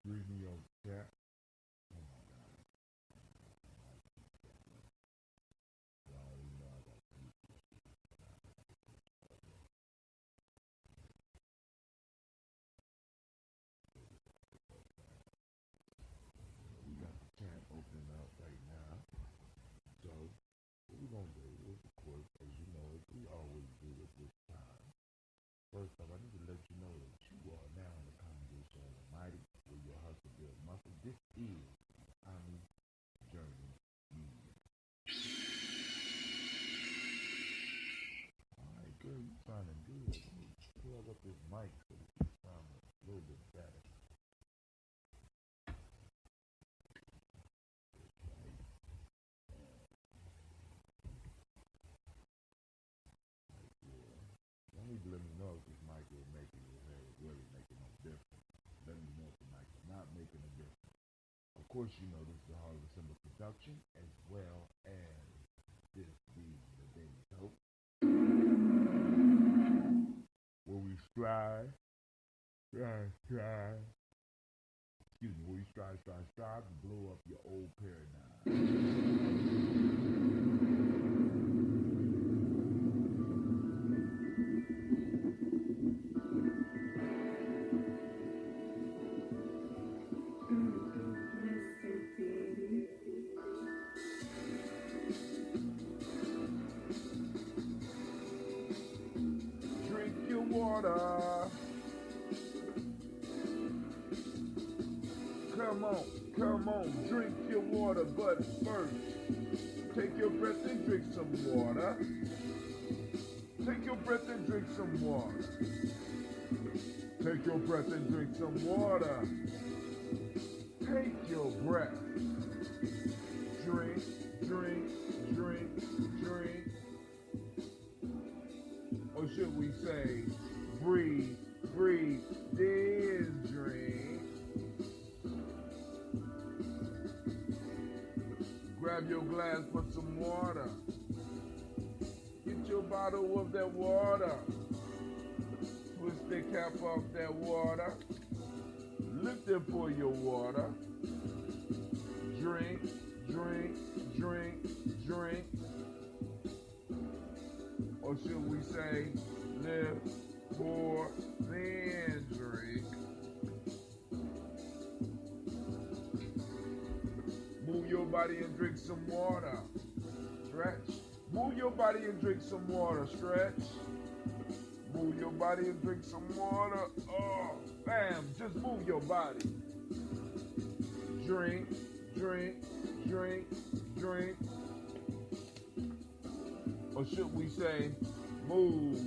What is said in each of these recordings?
Read me your chat. Oh my God. Y'all even know I got to use this. We got the chat open up right now. So what we're gonna do is, of course, as you know, as we always do at this time. First off, I need to let you know that you are now in the congregation of the mighty, where your hearts will build muscle. This is Army Journey Media. All right, girl, you sounding good. Let me plug up this mic so that you sound a little bit better. Y'all need to let me know if this mic is making your head really making no difference. Let me know if the mic is not making a difference. Of course, you know this is the Harlem Symbol production, as well as this being the Daily Dope, where we strive, where we strive to blow up your old paradigm. Drink your water. Come on, drink your water, but first, take your breath and drink some water. Take your breath and drink some water. Take your breath and drink some water. Take your breath. Drink, drink, drink, drink. Or should we say, breathe, breathe, then drink. Grab your glass, put some water. Get your bottle of that water. Twist the cap off that water. Lift it for your water. Drink, drink, drink, drink. Or should we say, lift, pour, then drink. Move your body and drink some water. Stretch. Move your body and drink some water. Stretch. Move your body and drink some water. Oh, bam. Just move your body. Drink, drink, drink, drink. Or should we say, move,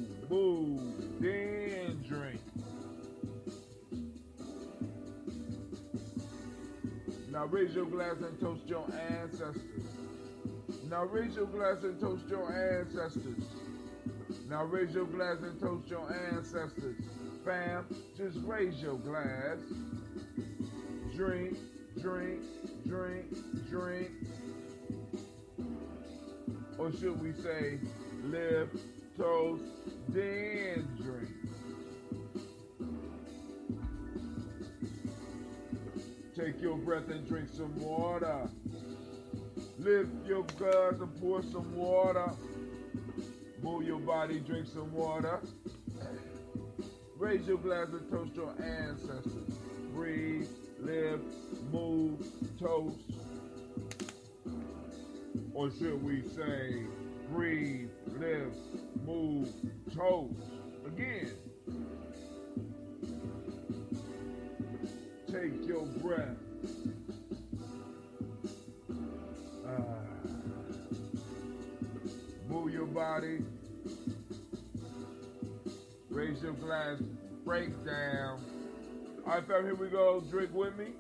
then drink. Now raise your glass and toast your ancestors. Now raise your glass and toast your ancestors. Now raise your glass and toast your ancestors. Fam, just raise your glass. Drink, drink, drink, drink. Or should we say, lift, toast, then drink. Take your breath and drink some water. Lift your glass and pour some water. Move your body, drink some water. Raise your glass and toast your ancestors. Breathe, lift, move, toast. Or should we say, breathe, lift, move, toast. Again. Take your breath. Move your body. Raise your glass. Break down. All right, fam, here we go. Drink with me.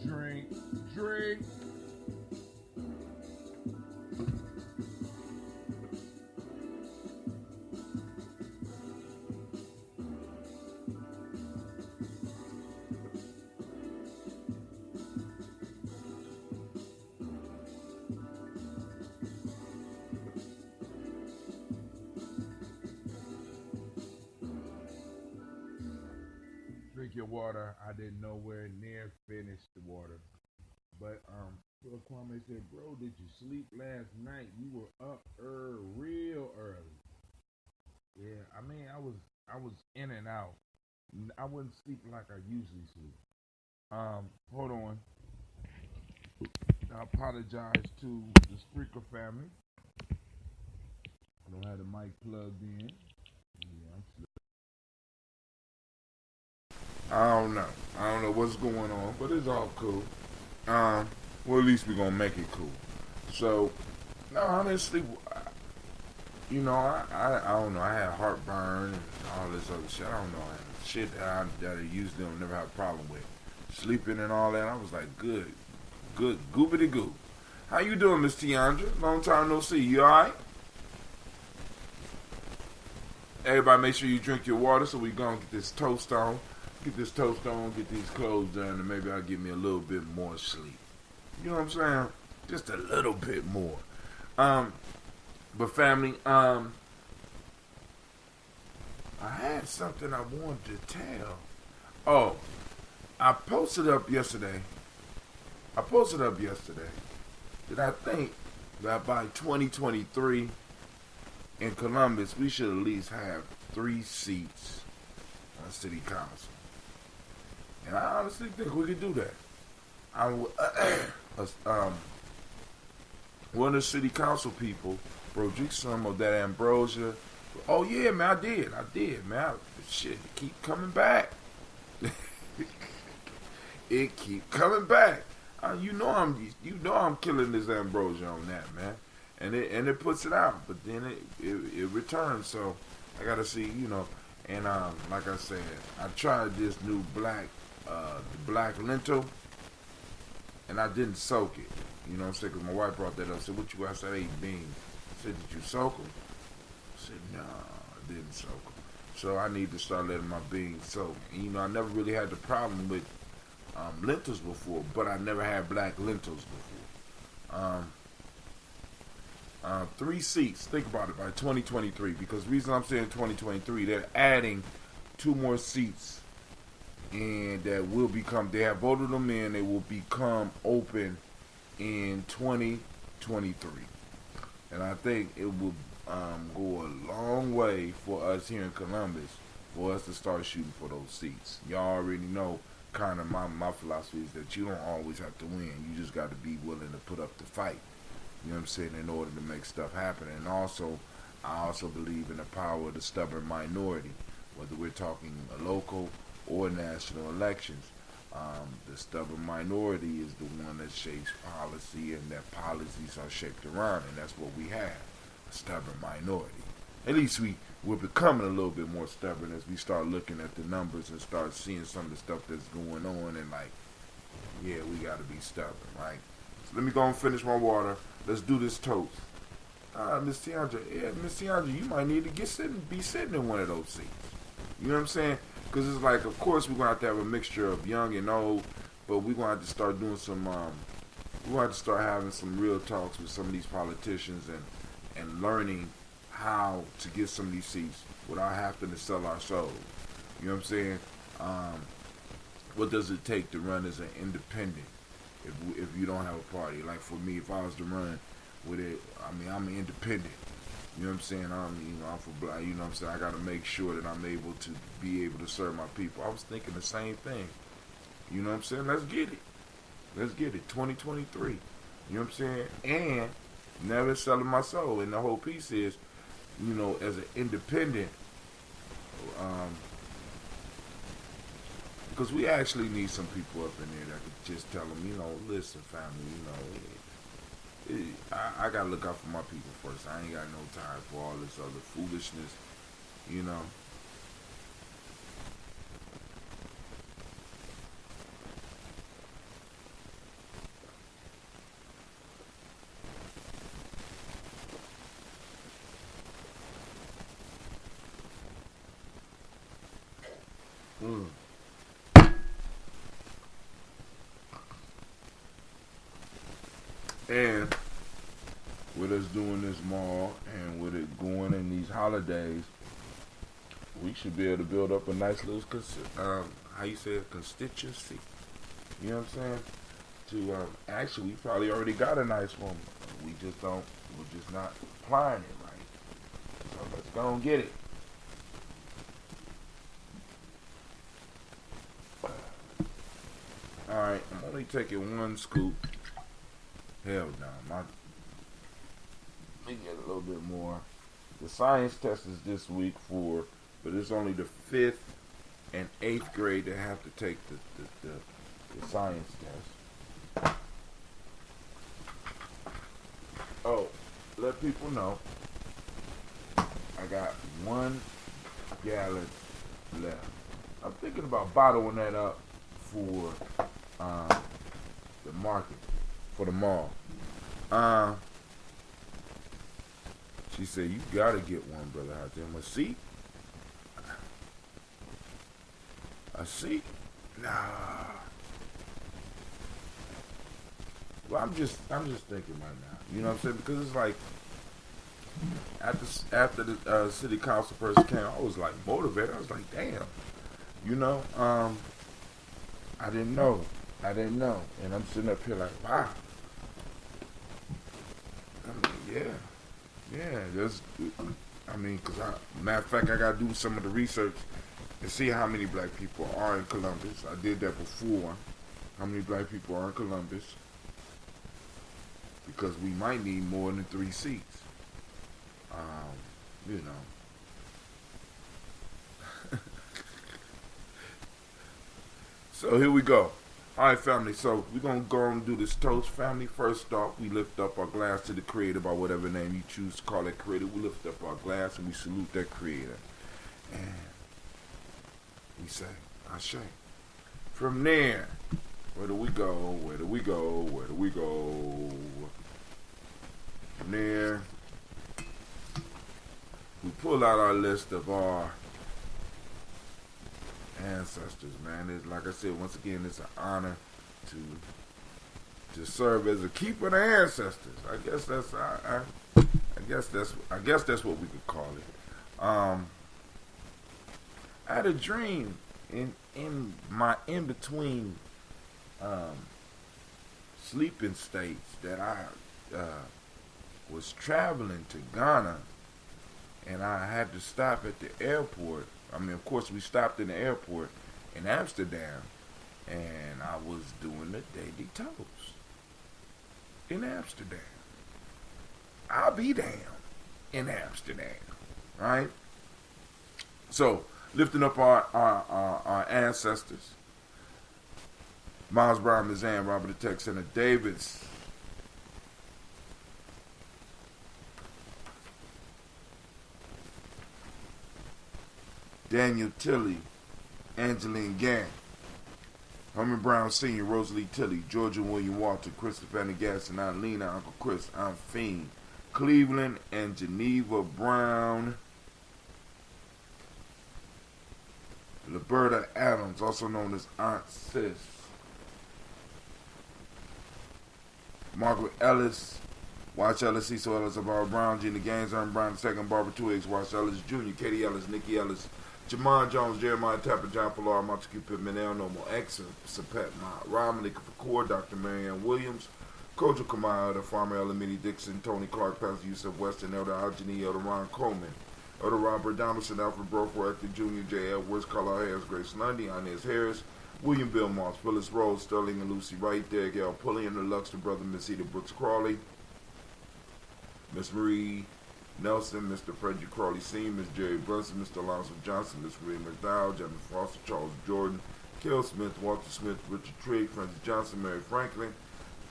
Drink, drink. Drink your water. I didn't nowhere near finish the water. But Brother Kwame said, bro, did you sleep last night? You were up real early. Yeah, I mean I was in and out. I wasn't sleeping like I usually sleep. Hold on. I apologize to the Spreaker family. I don't have the mic plugged in. Yeah, I'm sleeping. I don't know. I don't know what's going on, but it's all cool. Well, at least we're gonna make it cool. So, no, honestly, I don't know. I had heartburn and all this other shit. I don't know. Shit that I usually don't never have a problem with. Sleeping and all that. I was like, good, goobity goo. How you doing, Miss Tiandra? Long time no see. You alright? Everybody, make sure you drink your water so we gonna get this toast on. Get this toast on, get these clothes done, and maybe I'll give me a little bit more sleep. You know what I'm saying? Just a little bit more. But family, I had something I wanted to tell. Oh, I posted up yesterday that I think that by 2023 in Columbus, we should at least have 3 seats on city council. And I honestly think we could do that. One of the city council people broke some of that ambrosia. Oh yeah, man, I did, man. Shit, it keep coming back. It keep coming back. You know I'm killing this ambrosia on that, man. And it puts it out, but then it returns. So I gotta see, And like I said, I tried this new black lentil, and I didn't soak it. You know what I'm saying? Because my wife brought that up. I said, what you got? I said, I ate beans. I said, did you soak them? I said, no, I didn't soak them. So I need to start letting my beans soak. And, I never really had the problem with lentils before, but I never had black lentils before. 3 seats, think about it, by 2023. Because the reason I'm saying 2023, they're adding 2 more seats. And that will become, they have voted them in, they will become open in 2023. And I think it will go a long way for us here in Columbus for us to start shooting for those seats. Y'all already know kind of my philosophy is that you don't always have to win. You just got to be willing to put up the fight. You know what I'm saying? In order to make stuff happen. And also, I also believe in the power of the stubborn minority, whether we're talking a local or national elections. The stubborn minority is the one that shapes policy, and that policies are shaped around, and that's what we have, a stubborn minority. At least we're becoming a little bit more stubborn as we start looking at the numbers and start seeing some of the stuff that's going on, and like, yeah, we got to be stubborn, right? So let me go and finish my water. Let's do this toast. Miss Tiandra, you might need to be sitting in one of those seats. You know what I'm saying? Because it's like, of course, we're going to have a mixture of young and old, but we're going to have to start doing some, we're going to have to start having some real talks with some of these politicians and learning how to get some of these seats without having to sell our souls. You know what I'm saying? What does it take to run as an independent if you don't have a party? Like for me, if I was to run with it, I mean, I'm an independent. You know what I'm saying? I'm for black. You know what I'm saying? I got to make sure that I'm able to be able to serve my people. I was thinking the same thing. You know what I'm saying? Let's get it. 2023. You know what I'm saying? And never selling my soul. And the whole piece is, as an independent, because we actually need some people up in there that could just tell them, listen, family, I gotta look out for my people first. I ain't got no time for all this other foolishness, And with us doing this mall and with it going in these holidays, we should be able to build up a nice little, how you say it, constituency. You know what I'm saying? To actually, we probably already got a nice one. We're just not applying it right. So let's go and get it. Alright, I'm only taking one scoop. Hell no, let me get a little bit more. The science test is this week but it's only the 5th and 8th grade that have to take the science test. Oh, let people know I got 1 gallon left. I'm thinking about bottling that up for the market, for the mall. She said, you gotta get one, brother, out there. A seat? A seat? Nah. Well, I'm just thinking right now. You know what I'm saying? Because it's like, after the city council person came, I was like motivated. I was like, damn. You know, I didn't know. And I'm sitting up here like, wow. I mean, yeah, because matter of fact, I got to do some of the research and see how many black people are in Columbus. I did that before. How many black people are in Columbus? Because we might need more than 3 seats. You know. So here we go. Alright, family, so we're going to go and do this toast, family. First off, we lift up our glass to the Creator by whatever name you choose to call that Creator. We lift up our glass and we salute that Creator. And we say, Ashe. From there, where do we go? Where do we go? Where do we go? From there, we pull out our list of our ancestors, man. It's like I said, once again, it's an honor to serve as a keeper of the ancestors. I guess that's what we could call it. I had a dream in my in between sleeping states that I was traveling to Ghana, and I had to stop at the airport. I mean, of course, we stopped in the airport in Amsterdam, and I was doing the daily toast in Amsterdam. I'll be damned in Amsterdam, right? So, lifting up our ancestors, Miles Brown, Mizan, Robert the Tech Center, Davis, Daniel Tilley, Angeline Gann, Herman Brown Sr., Rosalie Tilley, Georgia William Walter, Christopher Gasson, Aunt Lena, Uncle Chris, Aunt Fiend, Cleveland and Geneva Brown, Liberta Adams, also known as Aunt Sis, Margaret Ellis, Watch Ellis, Cecil Ellis, Barbara Brown, Gina Gaines, Aaron Brown II, Barbara Twigs, Watch Ellis Jr., Katie Ellis, Nikki Ellis, Jamon Jones, Jeremiah Tapper, John Pilar, Montague Pittman, El Nomo X, Sapet Mahat Ram, Malika Fakour, Dr. Marianne Williams, Kojo Kamaya, the Farmer Elamini Dixon, Tony Clark, Pastor Yusuf Weston, Elder Algeny, Elder Ron Coleman, Elder Robert Donaldson, Alfred Brofer, Actor Jr., J. Edwards, Carla Harris, Grace Lundy, Inez Harris, William Bill Moss, Phyllis Rose, Sterling and Lucy Wright, Derek L. Pulliam, the Luxor brother, Miss Eda Brooks Crawley, Miss Marie Nelson, Mr. Frederick Crawley Sr., Miss Jerry Brunson, Mr. Alonzo Johnson, Miss Marie McDowell, Jeremy Foster, Charles Jordan, Kel Smith, Walter Smith, Richard Trigg, Francis Johnson, Mary Franklin,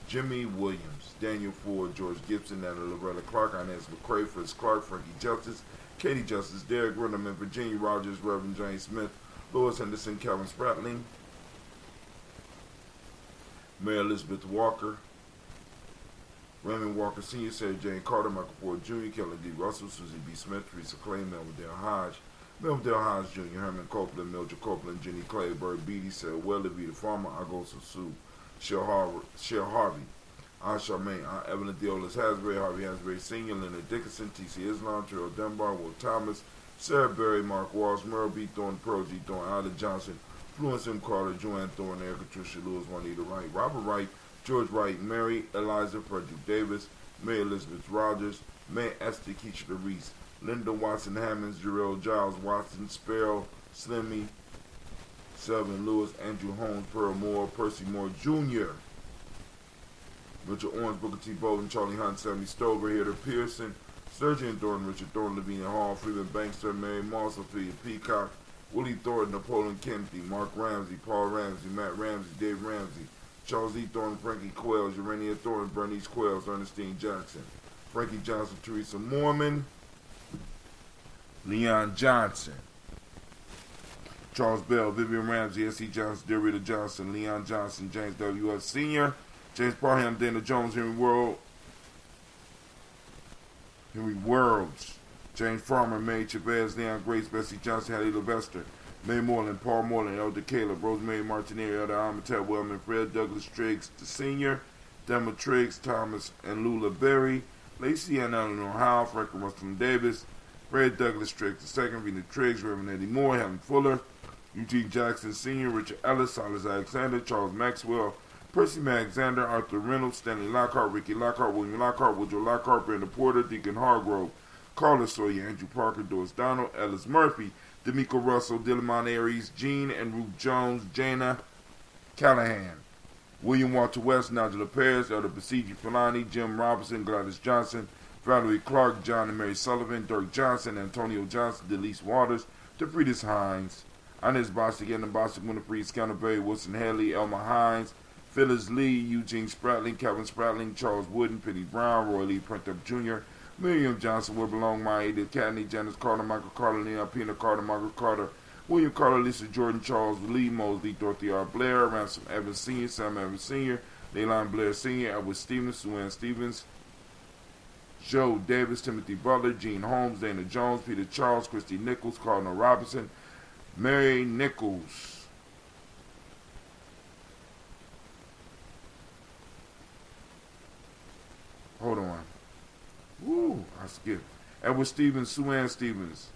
Jimmy Williams, Daniel Ford, George Gibson, Natalie Loretta Clark, Inez McCrae, Fritz Clark, Frankie Justice, Katie Justice, Derek Rennerman, Virginia Rogers, Reverend James Smith, Louis Henderson, Calvin Spratling, Mary Elizabeth Walker, Raymond Walker Sr., Sarah Jane Carter, Michael Ford Jr., Kelly D. Russell, Susie B. Smith, Teresa Clay, Melvin Dale Hodge, Jr., Herman Copeland, Mildred Copeland, Jenny Clay, Bird Beatty, Sarah Weatherby, the Farmer, Agosa Sue, Shell Harvey, Aunt Charmaine, Aunt Evelyn Theolis Hasbury, Harvey Hasbury Sr., Leonard Dickinson, T.C. Islam, Terrell Dunbar, Will Thomas, Sarah Berry, Mark Walsh, Merle B. Thorne, Pearl G. Thorne, Alda Johnson, Florence M. Carter, Joanne Thorne, Erica Tricia Lewis, Juanita Wright, Robert Wright, George Wright, Mary Eliza Frederick Davis, Mary Elizabeth Rogers, May Esther Keisha Reese, Linda Watson Hammonds, Jarrell Giles Watson, Sparrow, Slimmy, Selvin Lewis, Andrew Holmes, Pearl Moore, Percy Moore Jr., Richard Orange, Booker T. Bowden, Charlie Hunt, Sammy Stover, Heather Pearson, Sergeant Thornton, Richard Thornton, Lavinia Hall, Freeman Bankster, Mary Moss, Sophia Peacock, Willie Thornton, Napoleon Kennedy, Mark Ramsey, Paul Ramsey, Matt Ramsey, Dave Ramsey, Charles E. Thornton, Frankie Quells, Urania Thornton, Bernice Quells, Ernestine Jackson, Frankie Johnson, Teresa Mormon, Leon Johnson, Charles Bell, Vivian Ramsey, S.E. Johnson, Derrida Johnson, Leon Johnson, James W.F. Sr., James Parham, Dana Jones, Henry Worlds, James Farmer, May Chavez, Leon Grace, Bessie Johnson, Hattie Levester, May Moreland, Paul Moreland, Elder Caleb, Rosemary Martinelli, Elder Amatet Wellman, Fred Douglas Triggs, the Senior, Demma Triggs, Thomas and Lula Berry, Lacey and Eleanor Howe, Franklin Russell Davis, Fred Douglas Triggs II, Rena Triggs, Reverend Eddie Moore, Helen Fuller, Eugene Jackson Sr., Richard Ellis, Silas Alexander, Charles Maxwell, Percy Alexander, Arthur Reynolds, Stanley Lockhart, Ricky Lockhart, William Lockhart, Woodrow Lockhart, Brandon Porter, Deacon Hargrove, Carla Sawyer, Andrew Parker, Doris Donald, Ellis Murphy, D'Amico Russell, Dillamon Aries, Jean and Ruth Jones, Jana Callahan, William Walter West, Nigel Perez, Elder Basiji Fulani, Jim Robinson, Gladys Johnson, Valerie Clark, John and Mary Sullivan, Dirk Johnson, Antonio Johnson, Delise Waters, DeFriedis Hines, Inez Bostic, Edna Bostic, Winifred Scanterbury, Wilson Haley, Elma Hines, Phyllis Lee, Eugene Spratling, Kevin Spratling, Charles Wooden, Penny Brown, Roy Lee Printup Jr., Miriam Johnson, Where Belong, Maya Edith Cadney, Janice Carter, Michael Carter, Leon Pina Carter, Margaret Carter, William Carter, Lisa Jordan, Charles Lee, Mosley, Dorothy R. Blair, Ransom Evans Sr., Sam Evans Sr., Leylon Blair Sr., Edward Stevens, Sue Stevens, Joe Davis, Timothy Butler, Gene Holmes, Dana Jones, Peter Charles, Christy Nichols, Cardinal Robinson, Mary Nichols, hold on. Woo, I skipped. Edward Stevens, Sue Ann Stevens,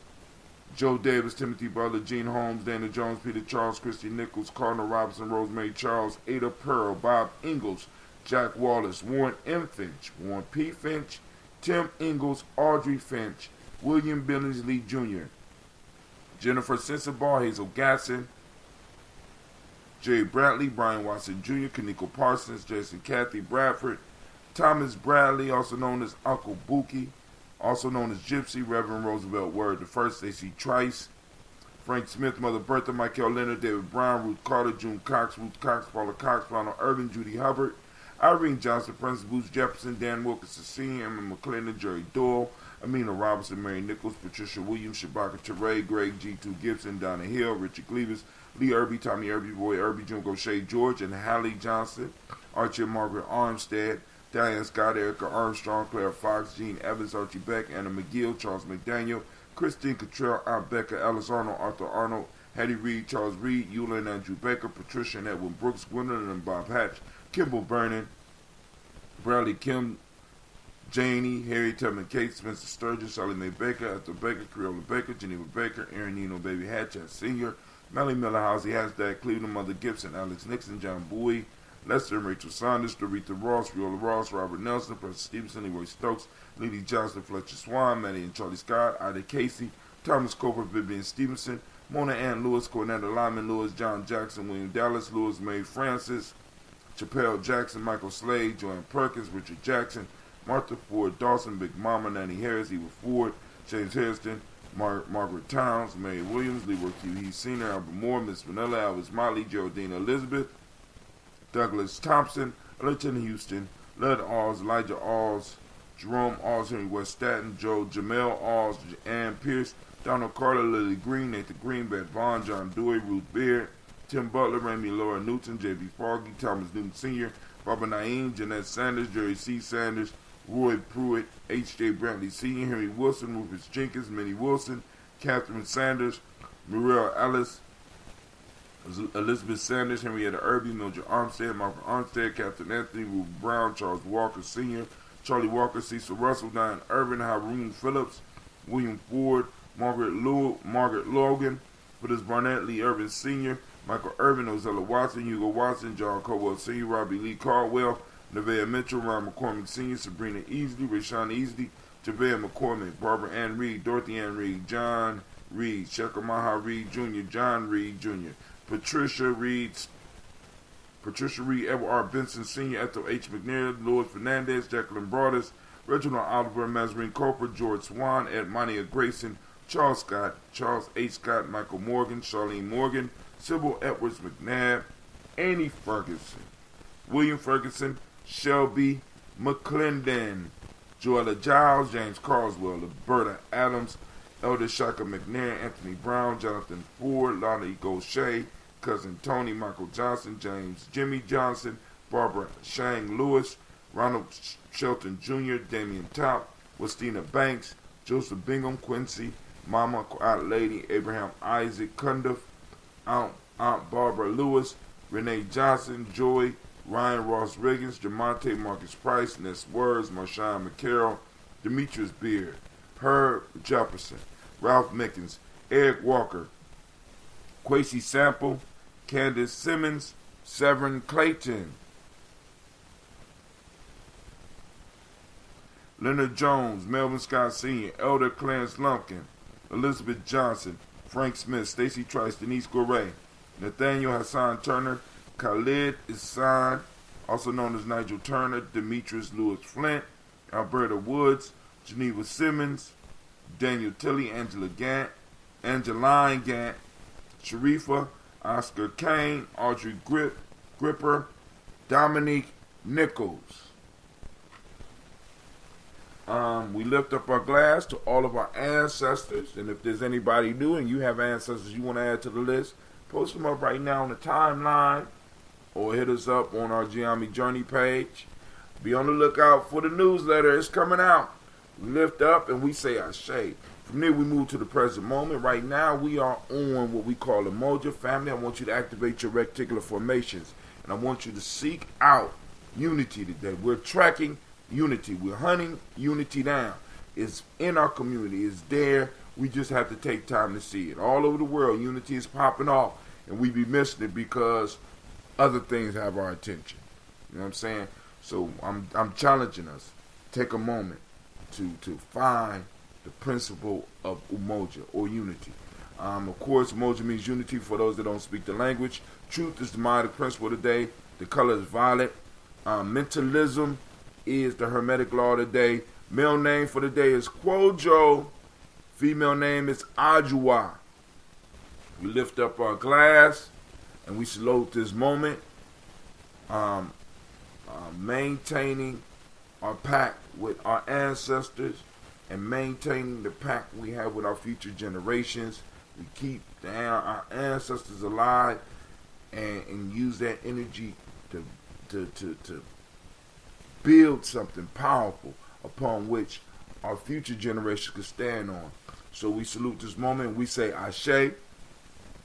Joe Davis, Timothy Butler, Gene Holmes, Dana Jones, Peter Charles, Christy Nichols, Cardinal Robinson, Rosemary Charles, Ada Pearl, Bob Ingalls, Jack Wallace, Warren M. Finch, Warren P. Finch, Tim Ingalls, Audrey Finch, William Billingsley Jr., Jennifer Sensabaugh, Hazel Gatson, Jerry Bradley, Brian Watson Jr., Kaniko Parsons, Jason Kathy Bradford, Thomas Bradley, also known as Uncle Buki, also known as Gypsy, Reverend Roosevelt Word I, Stacey Trice, Frank Smith, Mother Bertha, Michael Leonard, David Brown, Ruth Carter, June Cox, Ruth Cox, Paula Cox, Ronald Irvin, Judy Hubbard, Irene Johnson, Francis Booth Jefferson, Dan Wilkinson Sr., Emma McClendon, Jerry Doyle, Amina Robinson, Mary Nichols, Patricia Williams, Shabaka Teray, Greg G2 Gibson, Donna Hill, Richard Cleavis, Lee Irby, Tommy Irby, Roy Irby, Jim Gaucher George, and Hallie Johnson, Archie and Margaret Armstead, Diane Scott, Erica Armstrong, Claire Fox, Gene Evans, Archie Beck, Anna McGill, Charles McDaniel, Christine Cottrell, Aunt Becca, Ellis Arnold, Arthur Arnold, Hattie Reed, Charles Reed, Eula and Andrew Baker, Patricia and Edwin Brooks, Gwendolyn and Bob Hatch, Kimball Vernon, Bradley Kim, Janie, Harry Tubman Kate, Spencer Sturgis, Sally Mae Baker, Ethel Baker, Creola Baker, Geneva Baker, Aaron Nino, Baby Hatchet Sr., Melly Miller, Housey Hasdad, Cleveland, Mother Gibson, Alex Nixon, John Bowie, Lester and Rachel Saunders, Dorita Ross, Viola Ross, Robert Nelson, Preston Stevenson, Leroy Stokes, Lily Johnson, Fletcher Swan, Maddie and Charlie Scott, Ida Casey, Thomas Cooper, Vivian Stevenson, Mona Ann Lewis, Cornetta Lyman Lewis, John Jackson, William Dallas, Lewis May Francis, Chappelle Jackson, Michael Slade, Joanne Perkins, Richard Jackson, Martha Ford, Dawson, Big Mama, Nanny Harris, Eva Ford, James Hairston, Margaret Towns, Mary Williams, Leroy Q. Heath Sr., Albert Moore, Miss Vanilla, Elvis Motley, Geraldine Elizabeth, Douglas Thompson, Ellerton Houston, Lud Alls, Elijah Alls, Jerome Alls, Henry West Staten, Joe Jamel Alls, Ann Pierce, Donald Carter, Lily Green, Nathan Green, Beth Vaughn, John Dewey, Ruth Beard, Tim Butler, Remy Laura Newton, J.B. Foggy, Thomas Newton Sr., Barbara Naeem, Jeanette Sanders, Jerry C. Sanders, Roy Pruitt, H.J. Brantley Sr., Henry Wilson, Rufus Jenkins, Minnie Wilson, Catherine Sanders, Muriel Ellis, Elizabeth Sanders, Henrietta Irby, Mildred Armstead, Margaret Armstead, Captain Anthony, Ruth Brown, Charles Walker Sr., Charlie Walker, Cecil Russell, Diane Irvin, Haroon Phillips, William Ford, Margaret Logan, Phyllis Barnett, Lee Irvin Sr., Michael Irvin, Ozella Watson, Hugo Watson, John Caldwell Sr., Robbie Lee Caldwell, Nevaeh Mitchell, Ron McCormick Sr., Sabrina Easley, Rashawn Easley, Javea McCormick, Barbara Ann Reed, Dorothy Ann Reed, John Reed, Shekamaha Reed Jr., John Reed Jr., Patricia Reed, Edward R. Benson Sr., Ethel H. McNair, Lloyd Fernandez, Jacqueline Broadus, Reginald Oliver, Mazarine Cooper, George Swan, Edmonia Grayson, Charles Scott, Charles H. Scott, Michael Morgan, Charlene Morgan, Sybil Edwards McNabb, Annie Ferguson, William Ferguson, Shelby McClendon, Joella Giles, James Carswell, Roberta Adams, Elder Shaka McNair, Anthony Brown, Jonathan Ford, Lonnie Gaucher, Cousin Tony, Michael Johnson, James Jimmy Johnson, Barbara Shang Lewis, Ronald Shelton Jr., Damian Top, Westina Banks, Joseph Bingham Quincy, Mama Aunt Lady, Abraham Isaac Cundiff, Aunt Barbara Lewis, Renee Johnson, Joy, Ryan Ross Riggins, Jamonte Marcus Price, Ness Words, Marshawn McCarroll, Demetrius Beard, Herb Jefferson, Ralph Mickens, Eric Walker, Quasi Sample, Candace Simmons, Severin Clayton, Leonard Jones, Melvin Scott Sr., Elder Clarence Lumpkin, Elizabeth Johnson, Frank Smith, Stacy Trice, Denise Goray, Nathaniel Hassan Turner, Khalid Isan, also known as Nigel Turner, Demetrius Lewis Flint, Alberta Woods, Geneva Simmons, Daniel Tilley, Angela Gant, Angeline Gant, Sharifa, Oscar Kane, Audrey Gripper, Dominique Nichols. We lift up our glass to all of our ancestors, and if there's anybody new and you have ancestors you want to add to the list, post them up right now on the timeline or hit us up on our Gye-Nyame Journey page. Be on the lookout for the newsletter. It's coming out. We lift up and we say Ashe. From there we move to the present moment. Right now we are on what we call Umoja. Family, I want you to activate your reticular formations, and I want you to seek out unity today. We're tracking unity. We're hunting unity down. It's in our community. It's there. We just have to take time to see it. All over the world, unity is popping off, and we be missing it because other things have our attention. You know what I'm saying? So I'm challenging us. Take a moment to find the principle of Umoja, or unity. Of course, Umoja means unity for those that don't speak the language. Truth is the Ma'atic principle of the day. The color is violet. Mentalism is the Hermetic law of the day. Male name for the day is Kwojo. Female name is Ajua. We lift up our glass and we salute this moment, maintaining our pact with our ancestors and maintaining the pact we have with our future generations. We keep our ancestors alive and use that energy to build something powerful upon which our future generations could stand on. So we salute this moment and we say Ashe.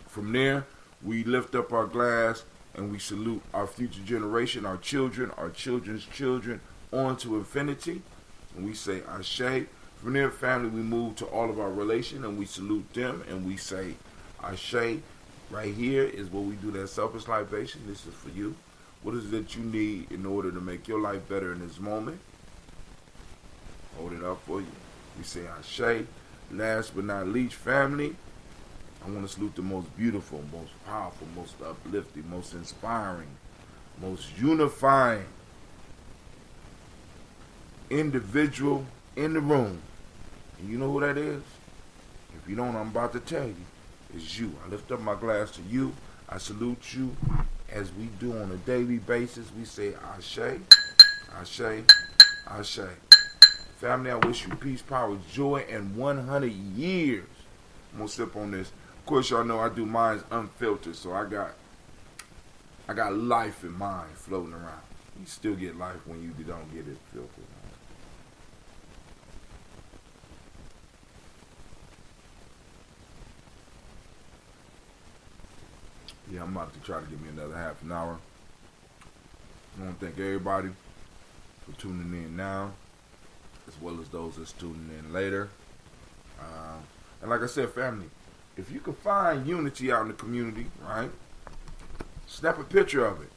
From there, we lift up our glass and we salute our future generation, our children, our children's children, on to infinity. And we say Ashe. From there, family, we move to all of our relation and we salute them and we say Ashe. Right here is where we do that selfish libation. This is for you. What is it that you need in order to make your life better in this moment? Hold it up for you. We say Ashe. Last but not least, family, I want to salute the most beautiful, most powerful, most uplifting, most inspiring, most unifying individual in the room. And you know who that is? If you don't, I'm about to tell you. It's you. I lift up my glass to you. I salute you as we do on a daily basis. We say Ashe, Ashe, Ashe. Family, I wish you peace, power, joy, and 100 years. I'm going to sip on this. Of course, y'all know I do mine unfiltered, so I got life in mine floating around. You still get life when you don't get it filtered. Yeah, I'm about to try to give me another half an hour. I want to thank everybody for tuning in now, as well as those that's tuning in later. And like I said, family, if you can find unity out in the community, right, snap a picture of it.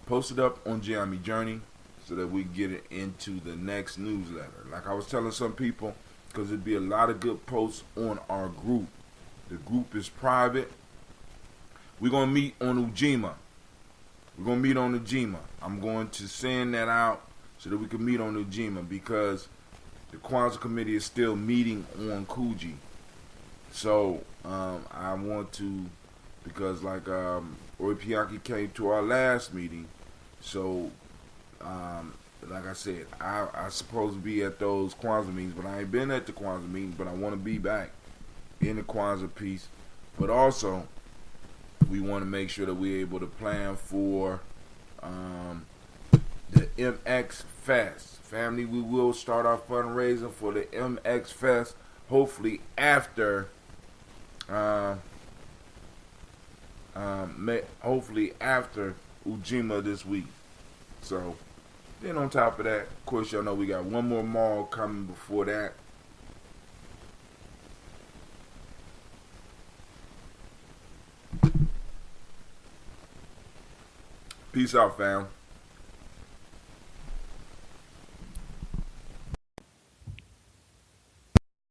Post it up on Gye-Nyame Journey so that we get it into the next newsletter. Like I was telling some people, because there'd be a lot of good posts on our group. The group is private. We're going to meet on Ujima. We're going to meet on Ujima. I'm going to send that out so that we can meet on Ujima, because the Kwanzaa committee is still meeting on Kuji. So I want to, because like Roy Piaki came to our last meeting, so like I said, I supposed to be at those Kwanzaa meetings, but I ain't been at the Kwanzaa meetings, but I want to be back in the Kwanzaa piece. But also, we want to make sure that we're able to plan for the MX Fest. Family, we will start our fundraising for the MX Fest, hopefully after Ujima this week. So, then on top of that, of course, y'all know we got one more mall coming before that. Peace out, fam.